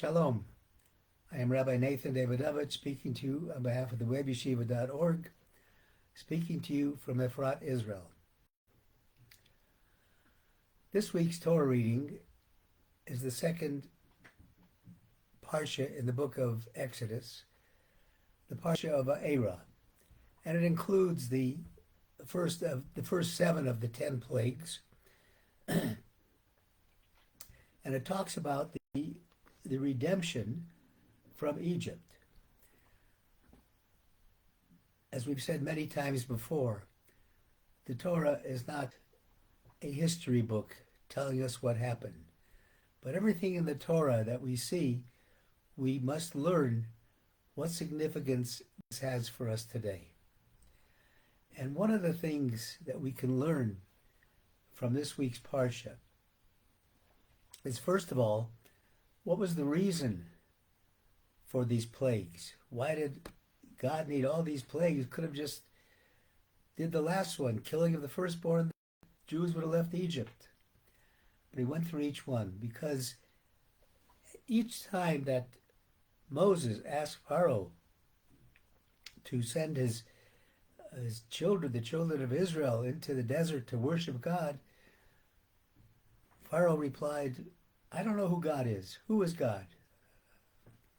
Shalom. I am Rabbi Nathan Davidovich speaking to you on behalf of the webyeshiva.org, speaking to you from Efrat, Israel. This week's Torah reading is the second Parsha in the book of Exodus, the Parsha Vaeira, and it includes the first seven of the 10 plagues, and it talks about the redemption from Egypt. As we've said many times before, the Torah is not a history book telling us what happened, but everything in the Torah that we see, we must learn what significance this has for us today. And one of the things that we can learn from this week's Parsha is, first of all, what was the reason for these plagues? Why did God need all these plagues? Could have just did the last one, killing of the firstborn. The Jews would have left Egypt. But he went through each one, because each time that Moses asked Pharaoh to send his children, the children of Israel, into the desert to worship God, Pharaoh replied, I don't know who God is. Who is God?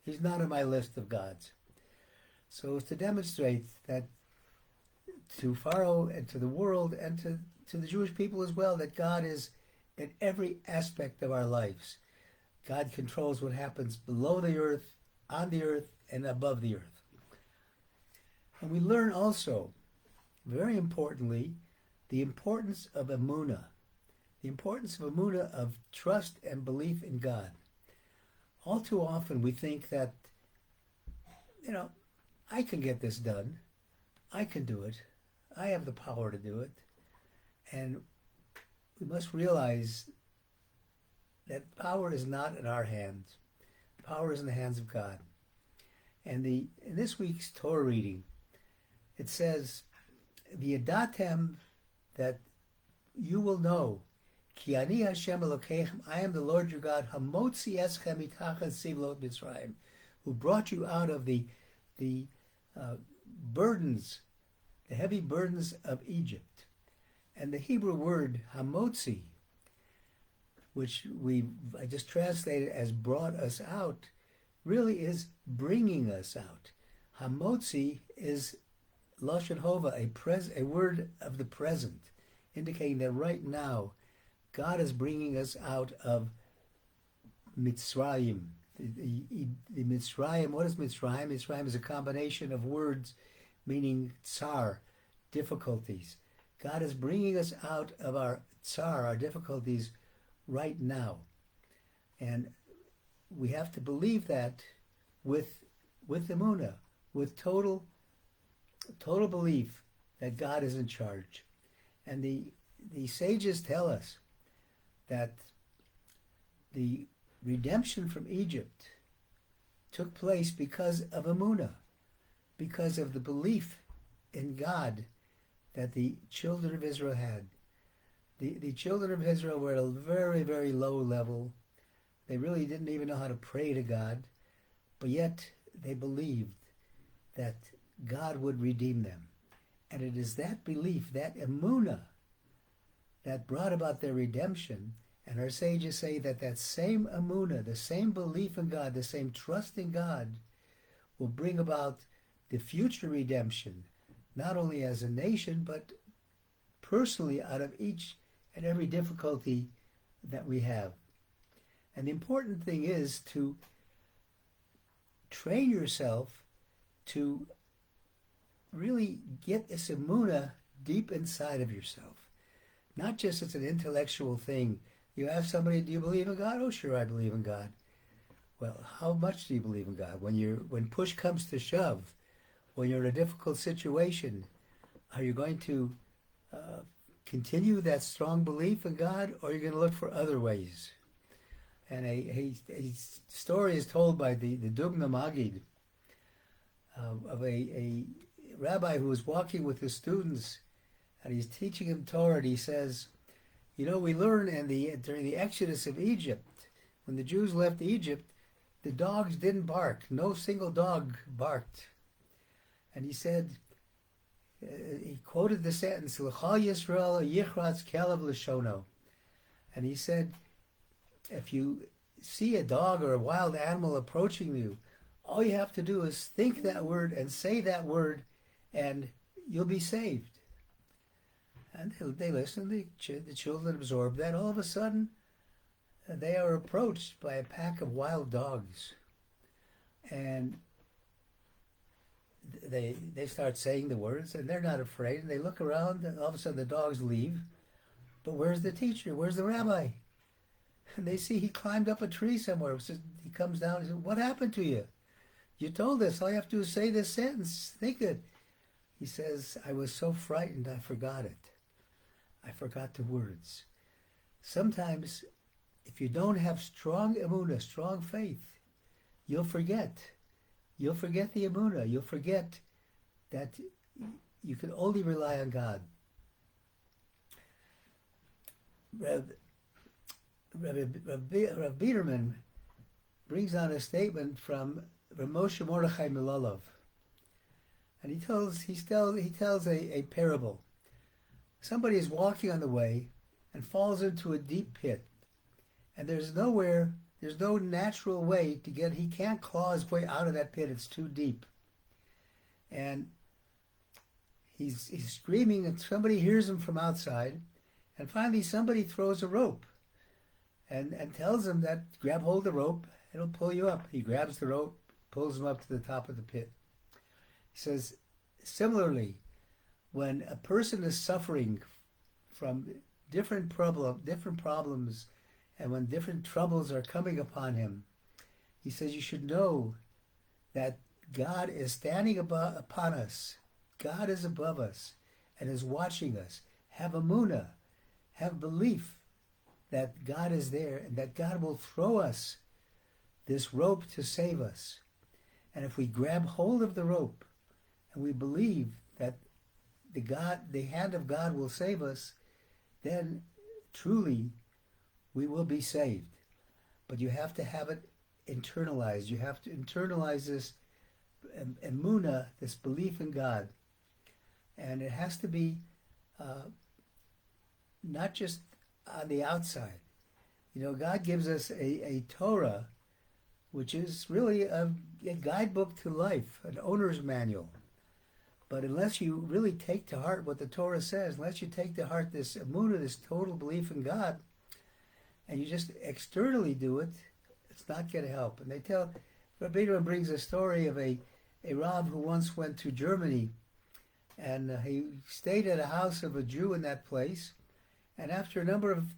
He's not on my list of gods. So it's to demonstrate that to Pharaoh and to the world and to the Jewish people as well, that God is in every aspect of our lives. God controls what happens below the earth, on the earth, and above the earth. And we learn also, very importantly, the importance of Emunah. The importance of Emunah, of trust and belief in God. All too often we think that, I can get this done. I can do it. I have the power to do it. And we must realize that power is not in our hands. Power is in the hands of God. And in this week's Torah reading, it says, V'yadatem, that you will know, Ki ani Hashem Elokeichem, I am the Lord your God, Hamotzi eschem mitachas sivlot Mitzrayim, who brought you out of the burdens, the heavy burdens of Egypt. And the Hebrew word Hamotzi, which I just translated as brought us out, really is bringing us out. Hamotzi is Lashon Hova, a word of the present, indicating that right now God is bringing us out of Mitzrayim. The Mitzrayim, what is Mitzrayim? Mitzrayim is a combination of words meaning tsar, difficulties. God is bringing us out of our tsar, our difficulties, right now. And we have to believe that with Emunah, with total belief that God is in charge. And the sages tell us that the redemption from Egypt took place because of Emunah, because of the belief in God that the children of Israel had. The children of Israel were at a very, very low level. They really didn't even know how to pray to God, but yet they believed that God would redeem them. And it is that belief, that Emunah, that brought about their redemption. And our sages say that same Emunah, the same belief in God, the same trust in God, will bring about the future redemption, not only as a nation, but personally out of each and every difficulty that we have. And the important thing is to train yourself to really get this Emunah deep inside of yourself. Not just as an intellectual thing. You ask somebody, do you believe in God? Oh, sure, I believe in God. Well, how much do you believe in God? When push comes to shove, when you're in a difficult situation, are you going to continue that strong belief in God, or are you going to look for other ways? And a story is told by the Dugna Magid of a rabbi who was walking with his students, and he's teaching them Torah, and he says, we learn during the Exodus of Egypt, when the Jews left Egypt, the dogs didn't bark. No single dog barked. And he said, he quoted the sentence, L'chal Yisrael yichratz kelev l'shono. And he said, if you see a dog or a wild animal approaching you, all you have to do is think that word and say that word, and you'll be saved. And they listened, the children absorbed that. All of a sudden, they are approached by a pack of wild dogs. And they start saying the words, and they're not afraid. And they look around, and all of a sudden the dogs leave. But where's the teacher? Where's the rabbi? And they see he climbed up a tree somewhere. So he comes down and says, what happened to you? You told us. All you have to do is say this sentence. Think it. He says, I was so frightened I forgot it. I forgot the words. Sometimes, if you don't have strong Emunah, strong faith, you'll forget. You'll forget the Emunah. You'll forget that you can only rely on God. Rabbi Biederman brings on a statement from Moshe Mordechai Milalov, and he tells a parable. Somebody is walking on the way and falls into a deep pit, and there's no natural way to get. He can't claw his way out of that pit. It's too deep, and he's screaming, and somebody hears him from outside, and finally somebody throws a rope, and tells him that grab hold of the rope, it'll pull you up. He grabs the rope, pulls him up to the top of the pit. He says, similarly, when a person is suffering from different problems, and when different troubles are coming upon him, he says you should know that God is standing upon us. God is above us and is watching us. Have Emunah, have belief that God is there and that God will throw us this rope to save us. And if we grab hold of the rope and we believe that the hand of God will save us, then truly we will be saved. But you have to have it internalized. You have to internalize this Emunah, this belief in God. And it has to be not just on the outside. God gives us a Torah, which is really a guidebook to life, an owner's manual. But unless you really take to heart what the Torah says, unless you take to heart this Emunah, this total belief in God, and you just externally do it, it's not going to help. And Rabbi brings a story of a Rav who once went to Germany, and he stayed at a house of a Jew in that place, and after a number of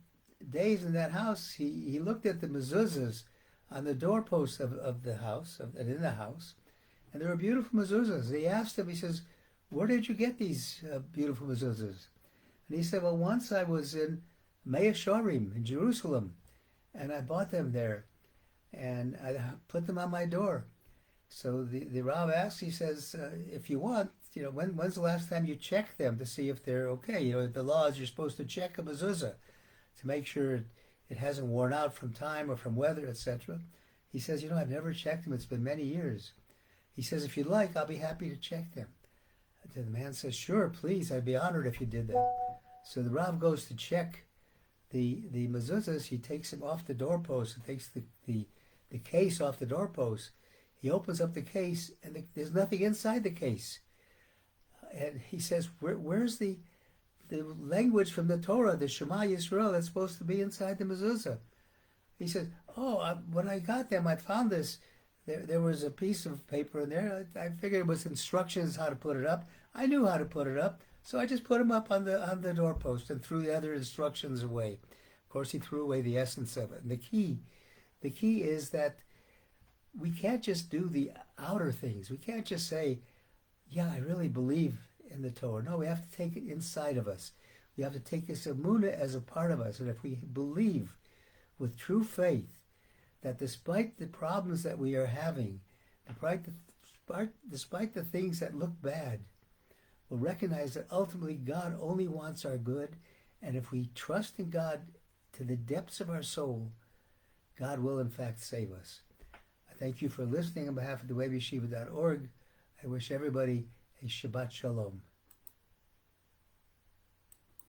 days in that house, he looked at the mezuzahs on the doorpost of the house, in the house, and there were beautiful mezuzahs. He asked him, he says, where did you get these beautiful mezuzahs? And he said, well, once I was in Mea Shorim in Jerusalem, and I bought them there, and I put them on my door. So the Rav asks, he says, if you want, when's the last time you checked them to see if they're okay? The law is you're supposed to check a mezuzah to make sure it hasn't worn out from time or from weather, etc. He says, I've never checked them. It's been many years. He says, if you'd like, I'll be happy to check them. And the man says, sure, please, I'd be honored if you did that. So the Rav goes to check the mezuzahs. He takes them off the doorpost and takes the case off the doorpost. He opens up the case, and there's nothing inside the case. And he says, where's the language from the Torah, the Shema Yisrael, that's supposed to be inside the mezuzah? He says, when I got them, I found this. There was a piece of paper in there. I figured it was instructions how to put it up. I knew how to put it up, so I just put them up on the doorpost and threw the other instructions away. Of course, he threw away the essence of it. And the key is that we can't just do the outer things. We can't just say, yeah, I really believe in the Torah. No, we have to take it inside of us. We have to take this Emunah as a part of us. And if we believe with true faith that despite the problems that we are having, despite the things that look bad, we'll recognize that ultimately God only wants our good. And if we trust in God to the depths of our soul, God will in fact save us. I Thank you for listening on behalf of the webyeshiva.org. I wish everybody a Shabbat Shalom.